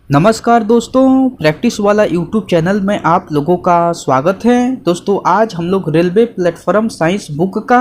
नमस्कार दोस्तों, प्रैक्टिस वाला यूट्यूब चैनल में आप लोगों का स्वागत है। दोस्तों आज हम लोग रेलवे प्लेटफॉर्म साइंस बुक का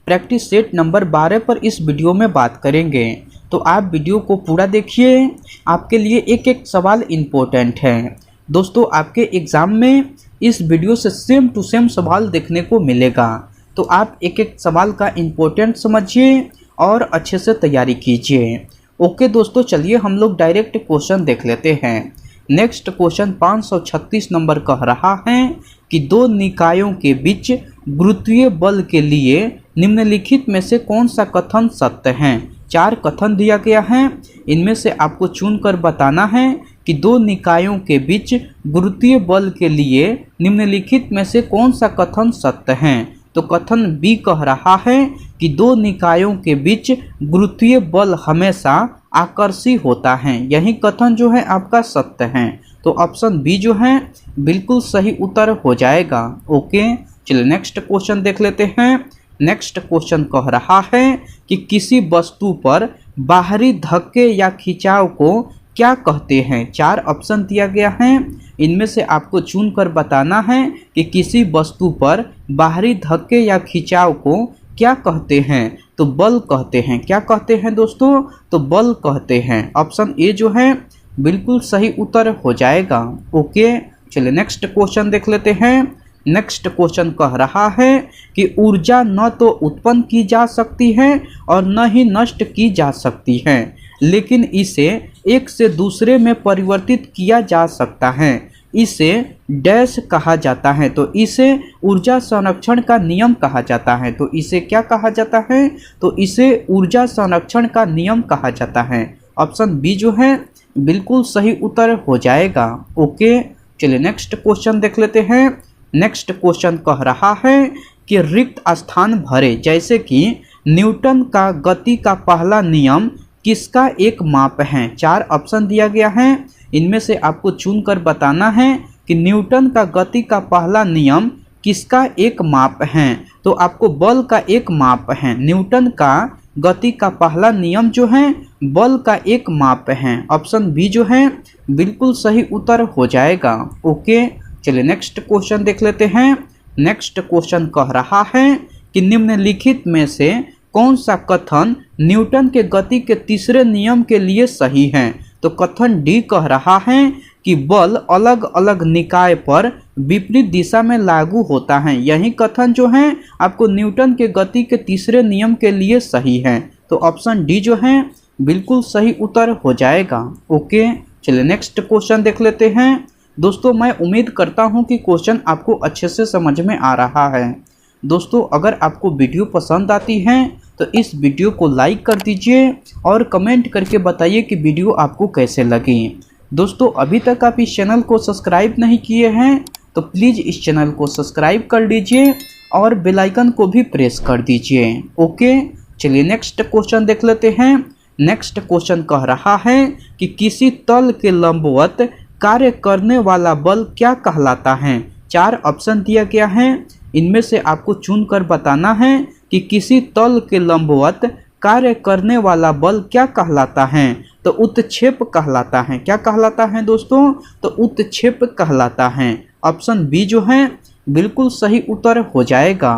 प्रैक्टिस सेट नंबर 12 पर इस वीडियो में बात करेंगे। तो आप वीडियो को पूरा देखिए, आपके लिए एक एक सवाल इम्पोर्टेंट है। दोस्तों आपके एग्ज़ाम में इस वीडियो से सेम टू सेम सवाल देखने को मिलेगा, तो आप एक एक सवाल का इम्पोर्टेंट समझिए और अच्छे से तैयारी कीजिए। ओके दोस्तों, चलिए हम लोग डायरेक्ट क्वेश्चन देख लेते हैं। नेक्स्ट क्वेश्चन 536 नंबर कह रहा है कि दो निकायों के बीच गुरुत्वीय बल के लिए निम्नलिखित में से कौन सा कथन सत्य है। 4 कथन दिया गया है, इनमें से आपको चुनकर बताना है कि दो निकायों के बीच गुरुत्वीय बल के लिए निम्नलिखित में से कौन सा कथन सत्य है। तो कथन बी कह रहा है कि दो निकायों के बीच गुरुत्वीय बल हमेशा आकर्षी होता है। यही कथन जो है आपका सत्य है, तो ऑप्शन बी जो है बिल्कुल सही उत्तर हो जाएगा। ओके चलिए नेक्स्ट क्वेश्चन देख लेते हैं। नेक्स्ट क्वेश्चन कह रहा है कि किसी वस्तु पर बाहरी धक्के या खिंचाव को क्या कहते हैं। 4 ऑप्शन दिया गया है, इनमें से आपको चुनकर बताना है कि किसी वस्तु पर बाहरी धक्के या खिंचाव को क्या कहते हैं। तो बल कहते हैं। क्या कहते हैं दोस्तों? तो बल कहते हैं। ऑप्शन ए जो है बिल्कुल सही उत्तर हो जाएगा। ओके चलिए नेक्स्ट क्वेश्चन देख लेते हैं। नेक्स्ट क्वेश्चन कह रहा है कि ऊर्जा न तो उत्पन्न की जा सकती है और न ही नष्ट की जा सकती है, लेकिन इसे एक से दूसरे में परिवर्तित किया जा सकता है। इसे डैश कहा जाता है। तो इसे ऊर्जा संरक्षण का नियम कहा जाता है। तो इसे क्या कहा जाता है? तो इसे ऊर्जा संरक्षण का नियम कहा जाता है। ऑप्शन बी जो है बिल्कुल सही उत्तर हो जाएगा। ओके चलिए नेक्स्ट क्वेश्चन देख लेते हैं। नेक्स्ट क्वेश्चन कह रहा है कि रिक्त स्थान भरे। जैसे कि न्यूटन का गति का पहला नियम किसका एक माप है। 4 ऑप्शन दिया गया है, इनमें से आपको चुनकर बताना है कि न्यूटन का गति का पहला नियम किसका एक माप है। तो आपको बल का एक माप है। न्यूटन का गति का पहला नियम जो है बल का एक माप है। ऑप्शन बी जो है बिल्कुल सही उत्तर हो जाएगा। ओके चलिए नेक्स्ट क्वेश्चन देख लेते हैं। नेक्स्ट क्वेश्चन कह रहा है कि निम्नलिखित में से कौन सा कथन न्यूटन के गति के तीसरे नियम के लिए सही है। तो कथन डी कह रहा है कि बल अलग अलग निकाय पर विपरीत दिशा में लागू होता है। यही कथन जो है आपको न्यूटन के गति के तीसरे नियम के लिए सही है। तो ऑप्शन डी जो है बिल्कुल सही उत्तर हो जाएगा। ओके चलिए नेक्स्ट क्वेश्चन देख लेते हैं। दोस्तों मैं उम्मीद करता हूं कि क्वेश्चन आपको अच्छे से समझ में आ रहा है। दोस्तों अगर आपको वीडियो पसंद आती है तो इस वीडियो को लाइक कर दीजिए और कमेंट करके बताइए कि वीडियो आपको कैसे लगी। दोस्तों अभी तक आप इस चैनल को सब्सक्राइब नहीं किए हैं तो प्लीज़ इस चैनल को सब्सक्राइब कर लीजिए और बेल आइकन को भी प्रेस कर दीजिए। ओके चलिए नेक्स्ट क्वेश्चन देख लेते हैं। नेक्स्ट क्वेश्चन कह रहा है कि किसी तल के लंबवत कार्य करने वाला बल क्या कहलाता है। 4 ऑप्शन दिया गया है, इनमें से आपको चुनकर बताना है कि किसी तल के लंबवत कार्य करने वाला बल क्या कहलाता है। तो उत्क्षेप कहलाता है। क्या कहलाता है दोस्तों? तो उत्क्षेप कहलाता है। ऑप्शन बी जो है बिल्कुल सही उत्तर हो जाएगा।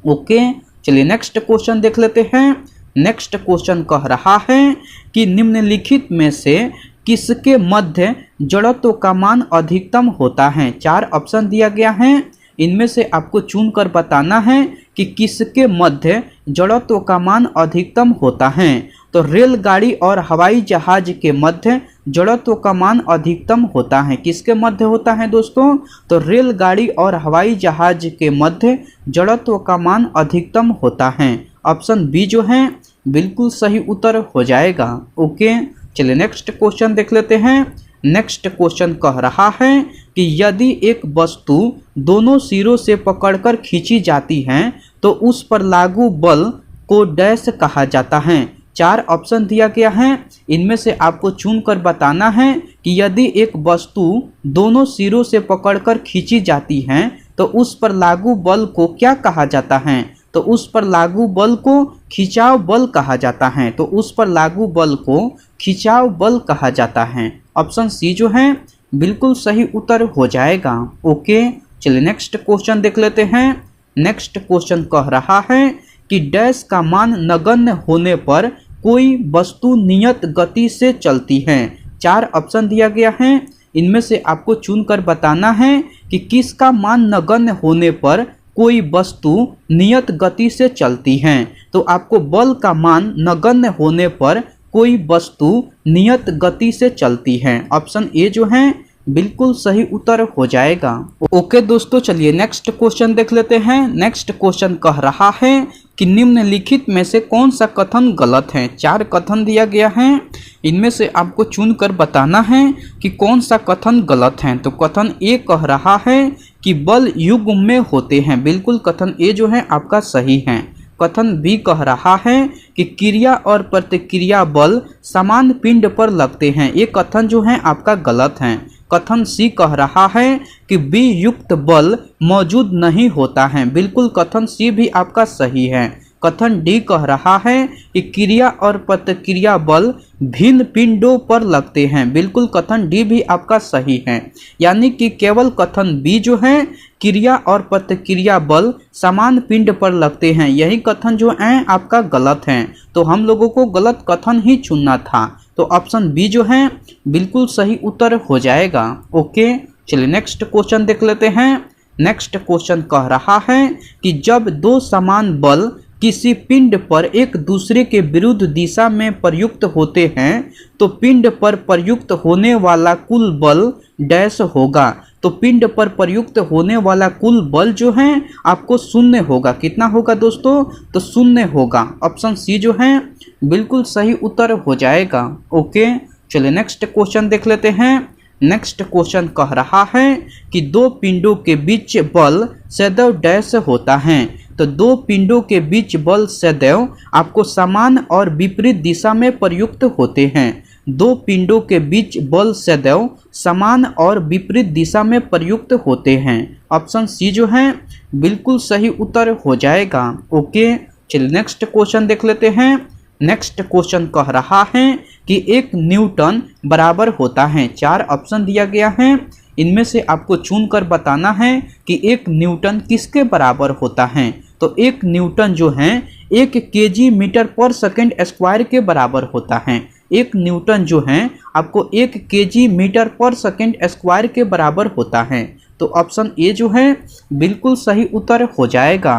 ओके चलिए नेक्स्ट क्वेश्चन देख लेते हैं। नेक्स्ट क्वेश्चन कह रहा है कि निम्नलिखित में से किसके मध्य जड़त्व का मान अधिकतम होता है। 4 ऑप्शन दिया गया है, इनमें से आपको चुनकर बताना है कि किसके मध्य जड़त्व का मान अधिकतम होता है। तो रेलगाड़ी और हवाई जहाज के मध्य जड़त्व का मान अधिकतम होता है। किसके मध्य होता है दोस्तों? तो रेलगाड़ी और हवाई जहाज के मध्य जड़त्व का मान अधिकतम होता है। ऑप्शन बी जो है बिल्कुल सही उत्तर हो जाएगा। ओके चलिए नेक्स्ट क्वेश्चन देख लेते हैं। नेक्स्ट क्वेश्चन कह रहा है कि यदि एक वस्तु दोनों सिरों से पकड़कर खींची जाती है तो उस पर लागू बल को डैश कहा जाता है। 4 ऑप्शन दिया गया है, इनमें से आपको चुनकर बताना है कि यदि एक वस्तु दोनों सिरों से पकड़कर खींची जाती है तो उस पर लागू बल को क्या कहा जाता है। तो उस पर लागू बल को खिंचाव बल कहा जाता है। तो उस पर लागू बल को खिंचाव बल कहा जाता है। ऑप्शन सी जो है बिल्कुल सही उत्तर हो जाएगा। ओके, चलिए नेक्स्ट क्वेश्चन देख लेते हैं। नेक्स्ट क्वेश्चन कह रहा है कि डैश का मान नगण्य होने पर कोई वस्तु नियत गति से चलती है। 4 ऑप्शन दिया गया है, इनमें से आपको चुनकर बताना है कि किसका मान नगण्य होने पर कोई वस्तु नियत गति से चलती है। तो आपको बल का मान नगण्य होने पर कोई वस्तु नियत गति से चलती है। ऑप्शन ए जो है बिल्कुल सही उत्तर हो जाएगा। ओके दोस्तों, चलिए नेक्स्ट क्वेश्चन देख लेते हैं। नेक्स्ट क्वेश्चन कह रहा है कि निम्नलिखित में से कौन सा कथन गलत है। 4 कथन दिया गया है, इनमें से आपको चुनकर बताना है कि कौन सा कथन गलत है। तो कथन ए कह रहा है कि बल युग्म में होते हैं। बिल्कुल कथन ए जो है आपका सही है। कथन बी कह रहा है कि क्रिया और प्रतिक्रिया बल समान पिंड पर लगते हैं। ये कथन जो है आपका गलत है। कथन सी कह रहा है कि बी युक्त बल मौजूद नहीं होता है। बिल्कुल कथन सी भी आपका सही है। कथन डी कह रहा है कि क्रिया और प्रतिक्रिया बल भिन्न पिंडों पर लगते हैं। बिल्कुल कथन डी भी आपका सही है। यानी कि केवल कथन बी जो है क्रिया और प्रतिक्रिया बल समान पिंड पर लगते हैं, यही कथन जो है आपका गलत है। तो हम लोगों को गलत कथन ही चुनना था। तो ऑप्शन बी जो है बिल्कुल सही उत्तर हो जाएगा। ओके, चलिए नेक्स्ट क्वेश्चन देख लेते हैं। नेक्स्ट क्वेश्चन कह रहा है कि जब 2 समान बल किसी पिंड पर एक दूसरे के विरुद्ध दिशा में प्रयुक्त होते हैं तो पिंड पर प्रयुक्त होने वाला कुल बल डैश होगा। तो पिंड पर प्रयुक्त होने वाला कुल बल जो है आपको 0 होगा। कितना होगा दोस्तों? तो 0 होगा। ऑप्शन सी जो है बिल्कुल सही उत्तर हो जाएगा। ओके, चलिए नेक्स्ट क्वेश्चन देख लेते हैं। नेक्स्ट क्वेश्चन कह रहा है कि 2 पिंडों के बीच बल सदैव डैश होता है। तो 2 पिंडों के बीच बल सदैव आपको समान और विपरीत दिशा में प्रयुक्त होते हैं। 2 पिंडों के बीच बल सदैव समान और विपरीत दिशा में प्रयुक्त होते हैं। ऑप्शन सी जो है बिल्कुल सही उत्तर हो जाएगा। ओके, चलिए नेक्स्ट क्वेश्चन देख लेते हैं। नेक्स्ट क्वेश्चन कह रहा है कि 1 न्यूटन बराबर होता है। 4 ऑप्शन दिया गया है, इनमें से आपको चुनकर बताना है कि 1 न्यूटन किसके बराबर होता है। तो 1 न्यूटन जो है 1 केजी मीटर पर सेकंड स्क्वायर के बराबर होता है। 1 न्यूटन जो है आपको 1 केजी मीटर पर सेकंड स्क्वायर के बराबर होता है। तो ऑप्शन ए जो है बिल्कुल सही उत्तर हो जाएगा।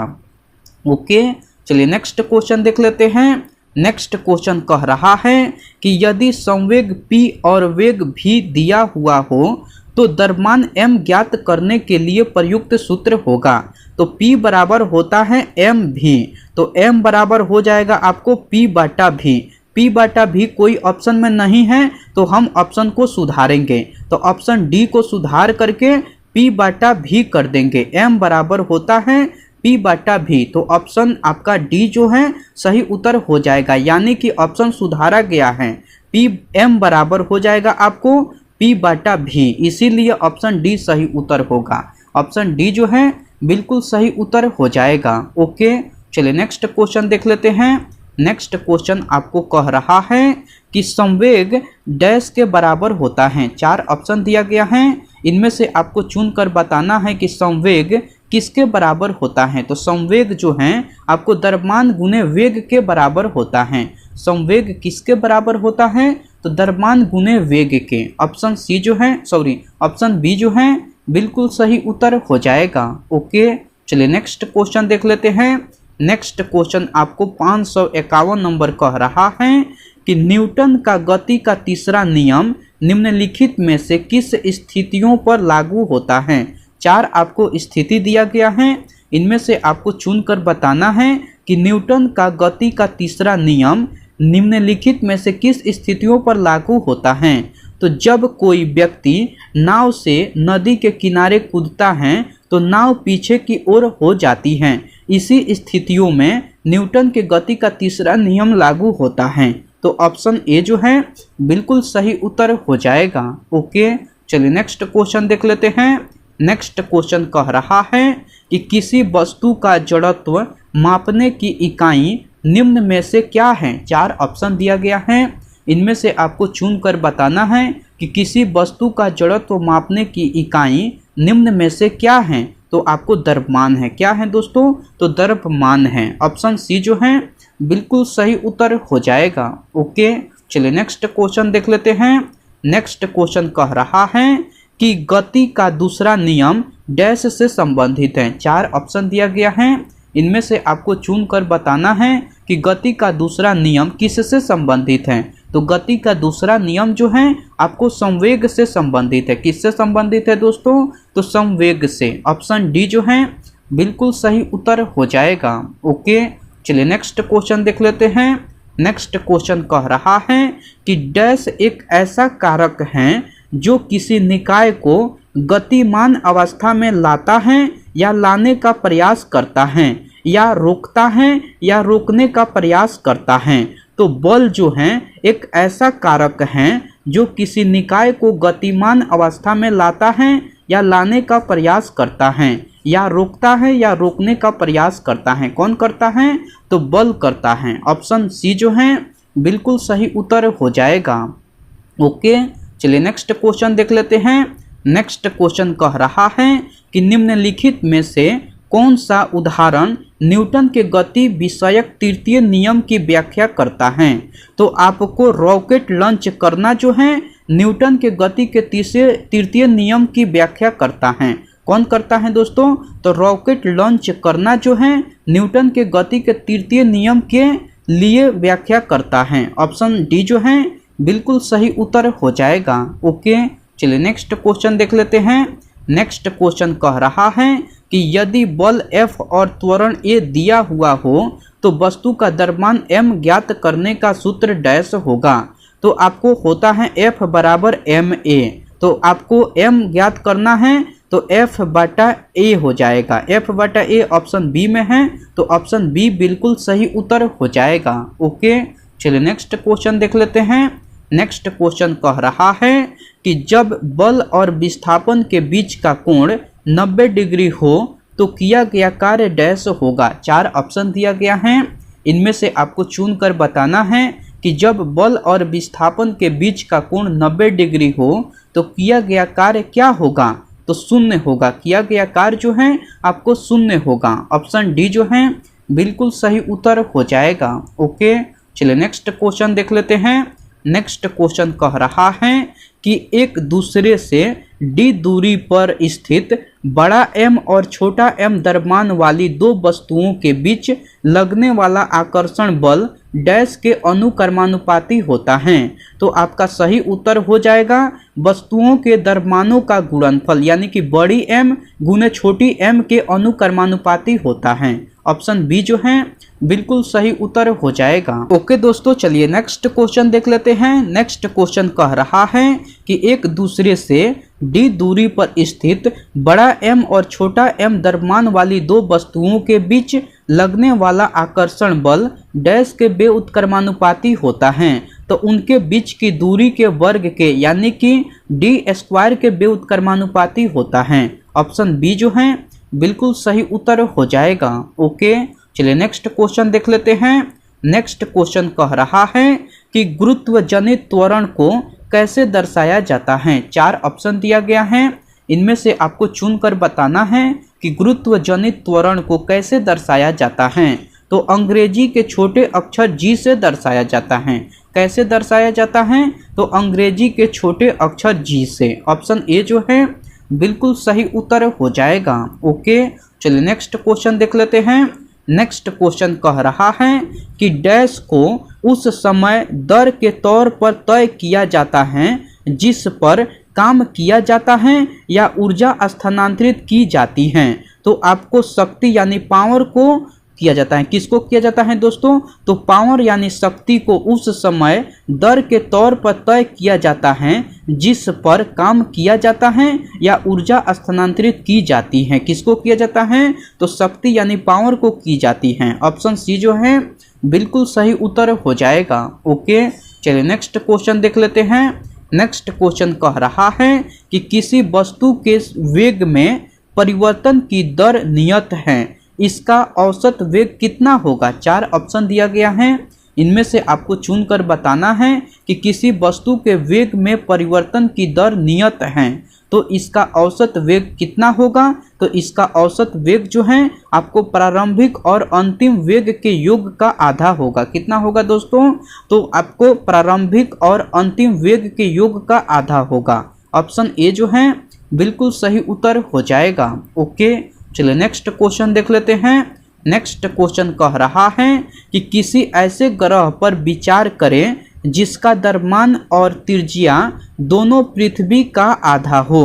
ओके, चलिए नेक्स्ट क्वेश्चन देख लेते हैं। नेक्स्ट क्वेश्चन कह रहा है कि यदि संवेग p और वेग v दिया हुआ हो तो द्रव्यमान m ज्ञात करने के लिए प्रयुक्त सूत्र होगा। तो p बराबर होता है mv। तो m बराबर हो जाएगा आपको p बटा v। p बटा v कोई ऑप्शन में नहीं है तो हम ऑप्शन को सुधारेंगे। तो ऑप्शन डी को सुधार करके p बटा v कर देंगे। m बराबर होता है p बटा v। तो ऑप्शन आपका डी जो है सही उत्तर हो जाएगा। यानी कि ऑप्शन सुधारा गया है। p m बराबर हो जाएगा आपको p बटा v, इसीलिए ऑप्शन डी सही उत्तर होगा। ऑप्शन डी जो है बिल्कुल सही उत्तर हो जाएगा। ओके, चलिए नेक्स्ट क्वेश्चन देख लेते हैं। नेक्स्ट क्वेश्चन आपको कह रहा है कि संवेग डैश के बराबर होता है। 4 ऑप्शन दिया गया है, इनमें से आपको चुनकर बताना है कि संवेग किसके बराबर होता है। तो संवेग जो है आपको द्रव्यमान गुने वेग के बराबर होता है। संवेग किसके बराबर होता है? तो द्रव्यमान गुने वेग के। ऑप्शन सी जो है ऑप्शन बी जो है बिल्कुल सही उत्तर हो जाएगा। ओके, चलिए नेक्स्ट क्वेश्चन देख लेते हैं। नेक्स्ट क्वेश्चन आपको 551 नंबर कह रहा है कि न्यूटन का गति का तीसरा नियम निम्नलिखित में से किस स्थितियों पर लागू होता है। 4 आपको स्थिति दिया गया है, इनमें से आपको चुनकर बताना है कि न्यूटन का गति का तीसरा नियम निम्नलिखित में से किस स्थितियों पर लागू होता है। तो जब कोई व्यक्ति नाव से नदी के किनारे कूदता है तो नाव पीछे की ओर हो जाती है। इसी स्थितियों में न्यूटन के गति का तीसरा नियम लागू होता है। तो ऑप्शन ए जो है बिल्कुल सही उत्तर हो जाएगा। ओके, चलिए नेक्स्ट क्वेश्चन देख लेते हैं। नेक्स्ट क्वेश्चन कह रहा है कि किसी वस्तु का जड़त्व मापने की इकाई निम्न में से क्या है? 4 ऑप्शन दिया गया है, इनमें से आपको चुनकर बताना है कि किसी वस्तु का जड़त्व मापने की इकाई निम्न में से क्या है? तो आपको द्रव्यमान है। क्या है दोस्तों? तो द्रव्यमान है। ऑप्शन सी जो है बिल्कुल सही उत्तर हो जाएगा। ओके, चलिए नेक्स्ट क्वेश्चन देख लेते हैं। नेक्स्ट क्वेश्चन कह रहा है कि गति का दूसरा नियम डैश से संबंधित है। 4 ऑप्शन दिया गया है, इनमें से आपको चुनकर बताना है कि गति का दूसरा नियम किससे संबंधित है? तो गति का दूसरा नियम जो है आपको संवेग से संबंधित है। किससे संबंधित है दोस्तों? तो संवेग से। ऑप्शन डी जो है बिल्कुल सही उत्तर हो जाएगा। ओके, चलिए नेक्स्ट क्वेश्चन देख लेते हैं। नेक्स्ट क्वेश्चन कह रहा है कि डैश एक ऐसा कारक है जो किसी निकाय को गतिमान अवस्था में लाता है या लाने का प्रयास करता है, या रोकता है या रोकने का प्रयास करता है। तो बल जो है एक ऐसा कारक है जो किसी निकाय को गतिमान अवस्था में लाता है या लाने का प्रयास करता है, या रोकता है या रोकने का प्रयास करता है। कौन करता है? तो बल करता है। ऑप्शन सी जो है बिल्कुल सही उत्तर हो जाएगा। ओके, चलिए नेक्स्ट क्वेश्चन देख लेते हैं। नेक्स्ट क्वेश्चन कह रहा है कि निम्नलिखित में से कौन सा उदाहरण न्यूटन के गति विषयक तृतीय नियम की व्याख्या करता है? तो आपको रॉकेट लॉन्च करना जो है न्यूटन के गति के तृतीय नियम की व्याख्या करता है। कौन करता है दोस्तों? तो रॉकेट लॉन्च करना जो है न्यूटन के गति के तृतीय नियम के लिए व्याख्या करता है। ऑप्शन डी जो है बिल्कुल सही उत्तर हो जाएगा। ओके, चलिए नेक्स्ट क्वेश्चन देख लेते हैं। नेक्स्ट क्वेश्चन कह रहा है कि यदि बल F और त्वरण A दिया हुआ हो तो वस्तु का द्रव्यमान m ज्ञात करने का सूत्र डैश होगा। तो आपको होता है F बराबर ma, तो आपको m ज्ञात करना है तो F बटा A हो जाएगा। F बटा A ऑप्शन बी में है, तो ऑप्शन बी बिल्कुल सही उत्तर हो जाएगा। ओके, चलिए नेक्स्ट क्वेश्चन देख लेते हैं। नेक्स्ट क्वेश्चन कह रहा है कि जब बल और विस्थापन के बीच का कोण 90 डिग्री हो तो किया गया कार्य डैश होगा। 4 ऑप्शन दिया गया है, इनमें से आपको चुनकर बताना है कि जब बल और विस्थापन के बीच का कोण 90 डिग्री हो तो किया गया कार्य क्या होगा? तो शून्य होगा। किया गया कार्य जो है आपको शून्य होगा। ऑप्शन डी जो है बिल्कुल सही उत्तर हो जाएगा। ओके, चलिए नेक्स्ट क्वेश्चन देख लेते हैं। नेक्स्ट क्वेश्चन कह रहा है कि एक दूसरे से d दूरी पर स्थित बड़ा M और छोटा m द्रव्यमान वाली दो वस्तुओं के बीच लगने वाला आकर्षण बल डैश के अनुक्रमानुपाती होता है। तो आपका सही उत्तर हो जाएगा वस्तुओं के द्रव्यमानों का गुणनफल, यानी कि बड़ी M गुने छोटी m के अनुक्रमानुपाती होता है। ऑप्शन बी जो है बिल्कुल सही उत्तर हो जाएगा। ओके दोस्तों, चलिए नेक्स्ट क्वेश्चन देख लेते हैं। नेक्स्ट क्वेश्चन कह रहा है कि एक दूसरे से d दूरी पर स्थित बड़ा M और छोटा m द्रव्यमान वाली दो वस्तुओं के बीच लगने वाला आकर्षण बल डैश के व्युत्क्रमानुपाती होता है। तो उनके बीच की दूरी के वर्ग के, यानी कि d² के व्युत्क्रमानुपाती होता है। ऑप्शन बी जो है बिल्कुल सही उत्तर हो जाएगा। ओके, चलिए नेक्स्ट क्वेश्चन देख लेते हैं। नेक्स्ट क्वेश्चन कह रहा है कि गुरुत्व जनित त्वरण को कैसे दर्शाया जाता है। 4 ऑप्शन दिया गया है, इनमें से आपको चुनकर बताना है कि गुरुत्व जनित त्वरण को कैसे दर्शाया जाता है। तो अंग्रेजी के छोटे अक्षर g से दर्शाया जाता है। कैसे दर्शाया जाता है? तो अंग्रेजी के छोटे अक्षर g से। ऑप्शन ए जो है बिल्कुल सही उत्तर हो जाएगा। ओके, चलिए नेक्स्ट क्वेश्चन देख लेते हैं। नेक्स्ट क्वेश्चन कह रहा है कि डैश को उस समय दर के तौर पर तय किया जाता है जिस पर काम किया जाता है या ऊर्जा स्थानांतरित की जाती है। तो आपको शक्ति यानी पावर को किया जाता है। किसको किया जाता है दोस्तों? तो पावर यानी शक्ति को उस समय दर के तौर पर तय किया जाता है जिस पर काम किया जाता है या ऊर्जा स्थानांतरित की जाती है। किसको किया जाता है? तो शक्ति यानी पावर को की जाती है। ऑप्शन सी जो है बिल्कुल सही उत्तर हो जाएगा। ओके, चलिए नेक्स्ट क्वेश्चन देख लेते हैं। नेक्स्ट क्वेश्चन कह रहा है कि किसी वस्तु के वेग में परिवर्तन की दर नियत है। इसका औसत वेग कितना होगा। 4 ऑप्शन दिया गया है, इनमें से आपको चुनकर बताना है कि किसी वस्तु के वेग में परिवर्तन की दर नियत है, तो इसका औसत वेग कितना होगा। तो इसका औसत वेग जो है आपको प्रारंभिक और अंतिम वेग के योग का आधा होगा। कितना होगा दोस्तों, तो आपको प्रारंभिक और अंतिम वेग के योग का आधा होगा। ऑप्शन ए जो है बिल्कुल सही उत्तर हो जाएगा। ओके, चलिए नेक्स्ट क्वेश्चन देख लेते हैं। नेक्स्ट क्वेश्चन कह रहा है कि किसी ऐसे ग्रह पर विचार करें जिसका द्रव्यमान और त्रिज्या दोनों पृथ्वी का आधा हो।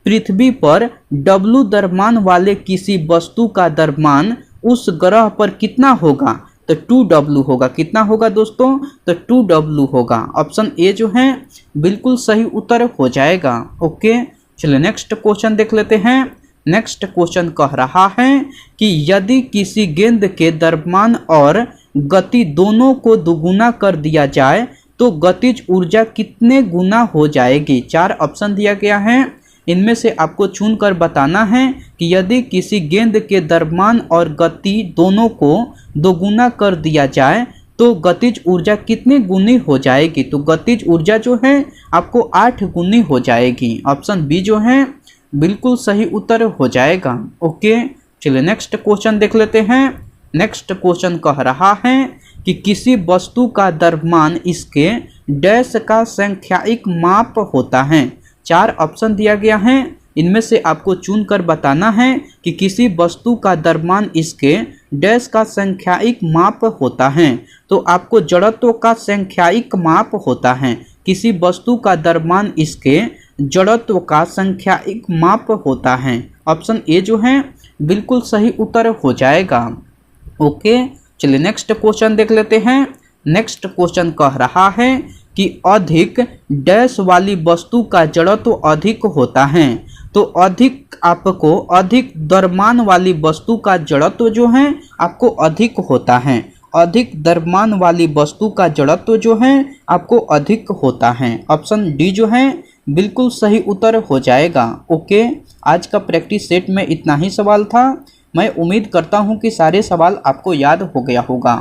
पृथ्वी पर W द्रव्यमान वाले किसी वस्तु का द्रव्यमान उस ग्रह पर कितना होगा। तो 2W होगा। कितना होगा दोस्तों, तो 2W होगा। ऑप्शन ए जो है बिल्कुल सही उत्तर हो जाएगा। ओके, चलिए नेक्स्ट क्वेश्चन देख लेते हैं। नेक्स्ट क्वेश्चन कह रहा है कि यदि किसी गेंद के द्रव्यमान और गति दोनों को दोगुना कर दिया जाए तो गतिज ऊर्जा कितने गुना हो जाएगी। 4 ऑप्शन दिया गया है, इनमें से आपको चुनकर बताना है कि यदि किसी गेंद के द्रव्यमान और गति दोनों को दोगुना कर दिया जाए तो गतिज ऊर्जा कितनी गुनी हो जाएगी। तो गतिज ऊर्जा जो है आपको 8 गुनी हो जाएगी। ऑप्शन बी जो है बिल्कुल सही उत्तर हो जाएगा। ओके, चलिए नेक्स्ट क्वेश्चन देख लेते हैं। नेक्स्ट क्वेश्चन कह रहा है कि किसी वस्तु का द्रव्यमान इसके डैश का सांख्यिक माप होता है। 4 ऑप्शन दिया गया है, इनमें से आपको चुनकर बताना है कि किसी वस्तु का द्रव्यमान इसके डैश का सांख्यिक माप होता है। तो आपको जड़त्व का सांख्यिक माप होता है। किसी वस्तु का द्रव्यमान इसके जड़त्व का सांख्यिक माप होता है। ऑप्शन ए जो है बिल्कुल सही उत्तर हो जाएगा। ओके, चलिए नेक्स्ट क्वेश्चन देख लेते हैं। नेक्स्ट क्वेश्चन कह रहा है कि अधिक डैश वाली वस्तु का जड़त्व अधिक होता है। तो अधिक आपको अधिक द्रव्यमान वाली वस्तु का जड़त्व जो है आपको अधिक होता है। अधिक द्रव्यमान वाली वस्तु का जड़त्व जो है आपको अधिक होता है। ऑप्शन डी जो है बिल्कुल सही उत्तर हो जाएगा। ओके, आज का प्रैक्टिस सेट में इतना ही सवाल था। मैं उम्मीद करता हूं कि सारे सवाल आपको याद हो गया होगा।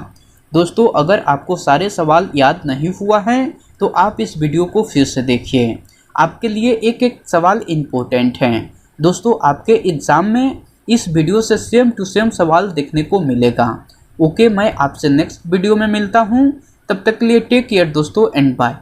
दोस्तों, अगर आपको सारे सवाल याद नहीं हुआ है तो आप इस वीडियो को फिर से देखिए। आपके लिए एक एक सवाल इम्पोर्टेंट है। दोस्तों, आपके एग्ज़ाम में इस वीडियो से सेम टू सेम सवाल देखने को मिलेगा। ओके, मैं आपसे नेक्स्ट वीडियो में मिलता हूँ। तब तक के लिए टेक केयर दोस्तों एंड बाय।